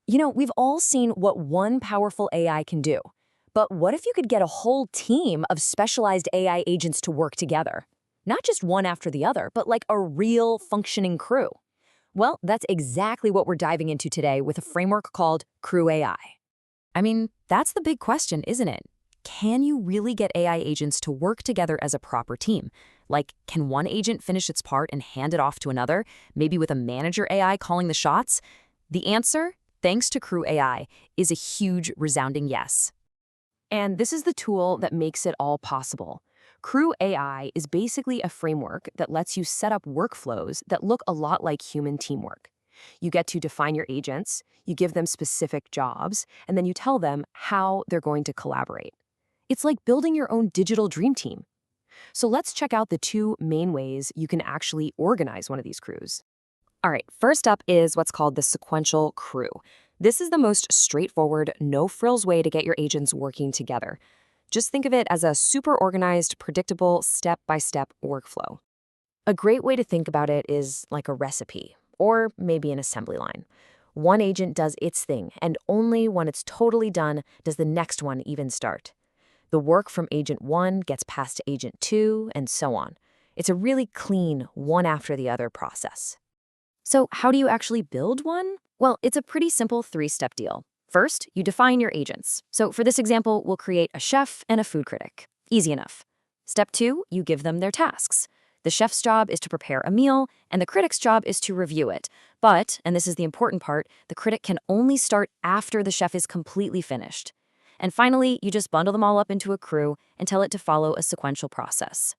We've all seen what one powerful AI can do. But what if you could get a whole team of specialized AI agents to work together? Not just one after the other, but like a real functioning crew. Well, that's exactly what we're diving into today with a framework called CrewAI. I mean, that's the big question, isn't it? Can you really get AI agents to work together as a proper team? Like, can one agent finish its part and hand it off to another, maybe with a manager AI calling the shots? The answer, thanks to CrewAI, is a huge, resounding yes. And this is the tool that makes it all possible. CrewAI is basically a framework that lets you set up workflows that look a lot like human teamwork. You get to define your agents, you give them specific jobs, and then you tell them how they're going to collaborate. It's like building your own digital dream team. So let's check out the two main ways you can actually organize one of these crews. All right, first up is what's called the sequential crew. This is the most straightforward, no-frills way to get your agents working together. Just think of it as a super organized, predictable, step-by-step workflow. A great way to think about it is like a recipe, or maybe an assembly line. One agent does its thing, and only when it's totally done does the next one even start. The work from Agent 1 gets passed to Agent 2, and so on. It's a really clean, one after the other process. So how do you actually build one? Well, it's a pretty simple three-step deal. First, you define your agents. So for this example, we'll create a chef and a food critic. Easy enough. Step 2, you give them their tasks. The chef's job is to prepare a meal, and the critic's job is to review it. But, and this is the important part, the critic can only start after the chef is completely finished. And finally, you just bundle them all up into a crew and tell it to follow a sequential process.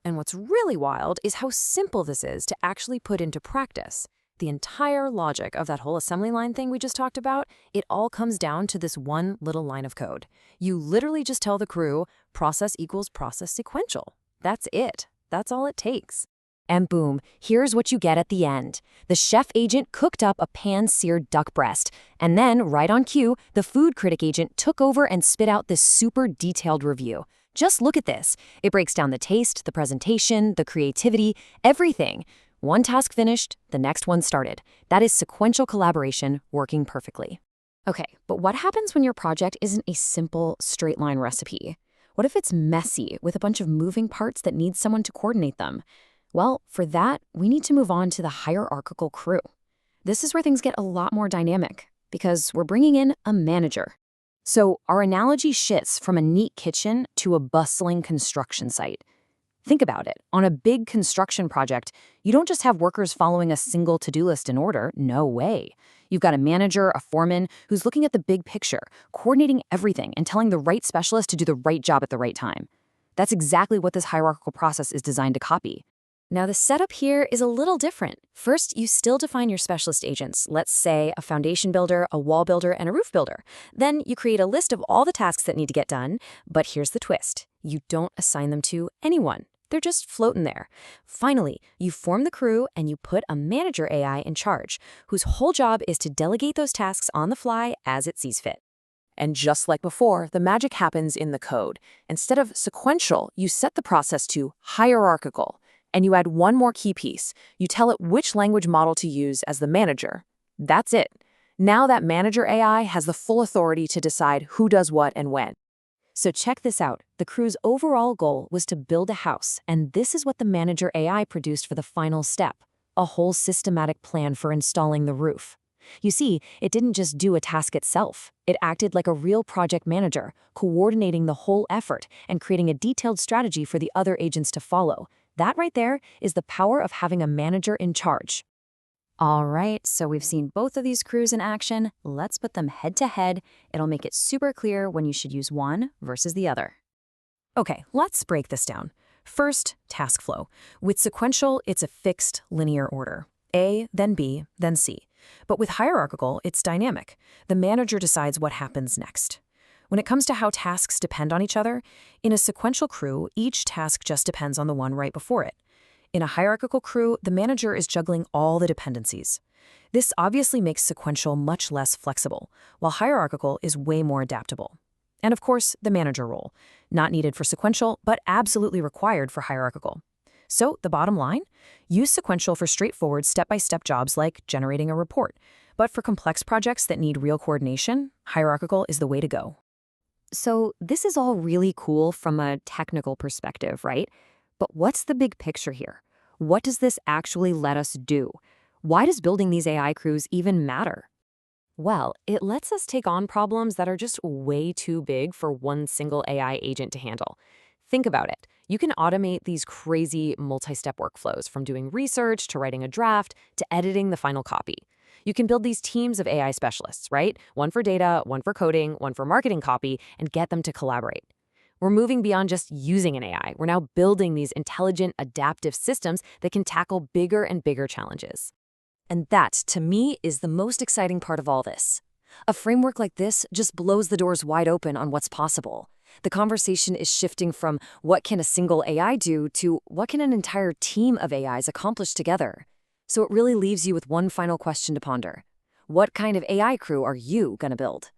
And what's really wild is how simple this is to actually put into practice. The entire logic of that whole assembly line thing we just talked about, it all comes down to this one little line of code. You literally just tell the crew, process equals process sequential. That's it. That's all it takes. And boom, here's what you get at the end. The chef agent cooked up a pan-seared duck breast, and then, right on cue, the food critic agent took over and spit out this super detailed review. Just look at this. It breaks down the taste, the presentation, the creativity, everything. One task finished, the next one started. That is sequential collaboration working perfectly. Okay, but what happens when your project isn't a simple, straight-line recipe? What if it's messy with a bunch of moving parts that need someone to coordinate them? Well, for that, we need to move on to the hierarchical crew. This is where things get a lot more dynamic, because we're bringing in a manager. So our analogy shifts from a neat kitchen to a bustling construction site. Think about it. On a big construction project, you don't just have workers following a single to-do list in order. No way. You've got a manager, a foreman, who's looking at the big picture, coordinating everything and telling the right specialist to do the right job at the right time. That's exactly what this hierarchical process is designed to copy. Now, the setup here is a little different. First, you still define your specialist agents. Let's say a foundation builder, a wall builder, and a roof builder. Then you create a list of all the tasks that need to get done. But here's the twist. You don't assign them to anyone. They're just floating there. Finally, you form the crew and you put a manager AI in charge, whose whole job is to delegate those tasks on the fly as it sees fit. And just like before, the magic happens in the code. Instead of sequential, you set the process to hierarchical. And you add one more key piece. You tell it which language model to use as the manager. That's it. Now that manager AI has the full authority to decide who does what and when. So check this out. The crew's overall goal was to build a house, and this is what the manager AI produced for the final step, a whole systematic plan for installing the roof. You see, it didn't just do a task itself. It acted like a real project manager, coordinating the whole effort and creating a detailed strategy for the other agents to follow. That right there is the power of having a manager in charge. All right, so we've seen both of these crews in action. Let's put them head to head. It'll make it super clear when you should use one versus the other. Okay, let's break this down. First, task flow. With sequential, it's a fixed linear order. A, then B, then C. But with hierarchical, it's dynamic. The manager decides what happens next. When it comes to how tasks depend on each other, in a sequential crew, each task just depends on the one right before it. In a hierarchical crew, the manager is juggling all the dependencies. This obviously makes sequential much less flexible, while hierarchical is way more adaptable. And of course, the manager role, not needed for sequential, but absolutely required for hierarchical. So the bottom line? Use sequential for straightforward step-by-step jobs like generating a report. But for complex projects that need real coordination, hierarchical is the way to go. So this is all really cool from a technical perspective, right? But what's the big picture here? What does this actually let us do? Why does building these AI crews even matter? Well, it lets us take on problems that are just way too big for one single AI agent to handle. Think about it. You can automate these crazy multi-step workflows, from doing research to writing a draft to editing the final copy. You can build these teams of AI specialists, right? One for data, one for coding, one for marketing copy, and get them to collaborate. We're moving beyond just using an AI. We're now building these intelligent, adaptive systems that can tackle bigger and bigger challenges. And that, to me, is the most exciting part of all this. A framework like this just blows the doors wide open on what's possible. The conversation is shifting from what can a single AI do to what can an entire team of AIs accomplish together. So it really leaves you with one final question to ponder. What kind of AI crew are you going to build?